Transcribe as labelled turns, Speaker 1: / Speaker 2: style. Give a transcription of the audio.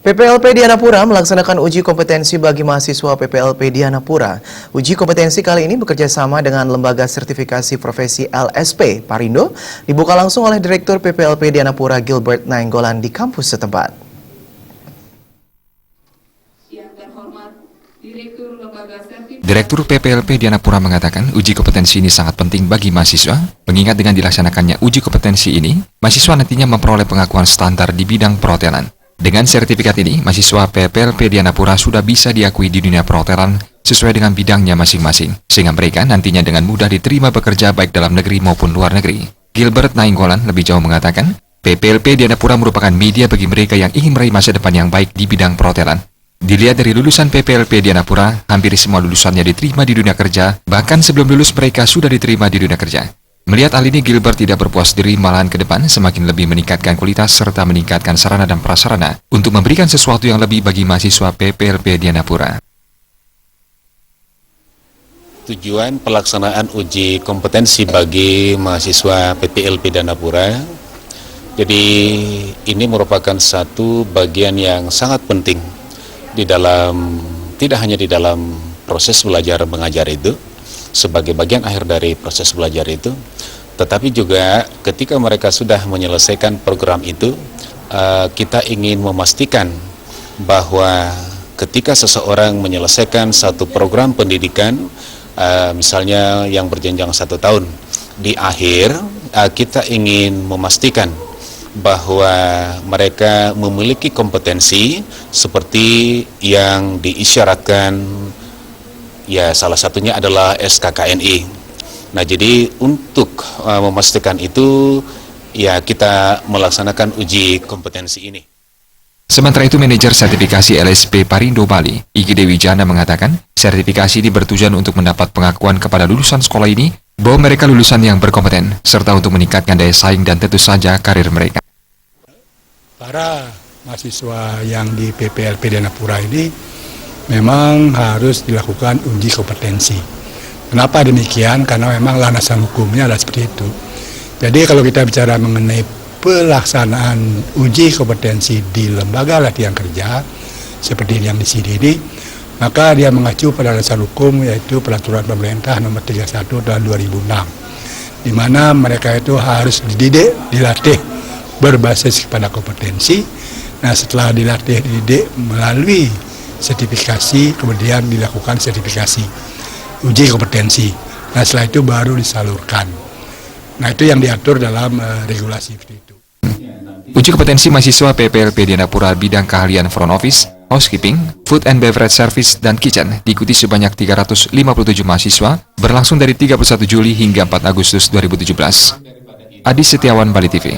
Speaker 1: PPLP Dianapura melaksanakan uji kompetensi bagi mahasiswa PPLP Dianapura. Uji kompetensi kali ini bekerja sama dengan Lembaga Sertifikasi Profesi LSP Parindo, dibuka langsung oleh Direktur PPLP Dianapura Gilbert Nainggolan di kampus setempat.
Speaker 2: Direktur PPLP Dianapura mengatakan uji kompetensi ini sangat penting bagi mahasiswa, mengingat dengan dilaksanakannya uji kompetensi ini, mahasiswa nantinya memperoleh pengakuan standar di bidang perhotelan. Dengan sertifikat ini, mahasiswa PPLP Dianapura sudah bisa diakui di dunia perhotelan sesuai dengan bidangnya masing-masing, sehingga mereka nantinya dengan mudah diterima bekerja baik dalam negeri maupun luar negeri. Gilbert Nainggolan lebih jauh mengatakan, PPLP Dianapura merupakan media bagi mereka yang ingin meraih masa depan yang baik di bidang perhotelan. Dilihat dari lulusan PPLP Dianapura, hampir semua lulusannya diterima di dunia kerja, bahkan sebelum lulus mereka sudah diterima di dunia kerja. Melihat hal ini, Gilbert tidak berpuas diri, malahan ke depan semakin lebih meningkatkan kualitas serta meningkatkan sarana dan prasarana untuk memberikan sesuatu yang lebih bagi mahasiswa PPLP Dianapura.
Speaker 3: Tujuan pelaksanaan uji kompetensi bagi mahasiswa PPLP Dianapura, jadi ini merupakan satu bagian yang sangat penting di dalam, tidak hanya di dalam proses belajar mengajar itu, sebagai bagian akhir dari proses belajar itu, tetapi juga ketika mereka sudah menyelesaikan program itu, kita ingin memastikan bahwa ketika seseorang menyelesaikan satu program pendidikan, misalnya yang berjenjang 1 tahun, di akhir kita ingin memastikan bahwa mereka memiliki kompetensi seperti yang diisyaratkan, ya salah satunya adalah SKKNI. Nah, jadi untuk memastikan itu, ya kita melaksanakan uji kompetensi ini.
Speaker 2: Sementara itu, manajer sertifikasi LSP Parindo Bali, Iki Dewi Jana mengatakan, sertifikasi ini bertujuan untuk mendapat pengakuan kepada lulusan sekolah ini bahwa mereka lulusan yang berkompeten, serta untuk meningkatkan daya saing dan tentu saja karir mereka.
Speaker 4: Para mahasiswa yang di PPLP Dianapura ini memang harus dilakukan uji kompetensi. Kenapa demikian? Karena memang landasan hukumnya adalah seperti itu. Jadi kalau kita bicara mengenai pelaksanaan uji kompetensi di lembaga latihan kerja seperti yang di sini ini, maka dia mengacu pada landasan hukum, yaitu Peraturan Pemerintah Nomor 31 Tahun 2006, di mana mereka itu harus dididik, dilatih berbasis kepada kompetensi. Nah, setelah dilatih, dididik melalui sertifikasi, kemudian dilakukan sertifikasi uji kompetensi. Nah, setelah itu baru disalurkan. Nah, itu yang diatur dalam regulasi itu.
Speaker 2: Uji kompetensi mahasiswa PPLP Dianapura bidang keahlian front office, housekeeping, food and beverage service, dan kitchen diikuti sebanyak 357 mahasiswa berlangsung dari 31 Juli hingga 4 Agustus 2017. Adi Setiawan, Bali TV.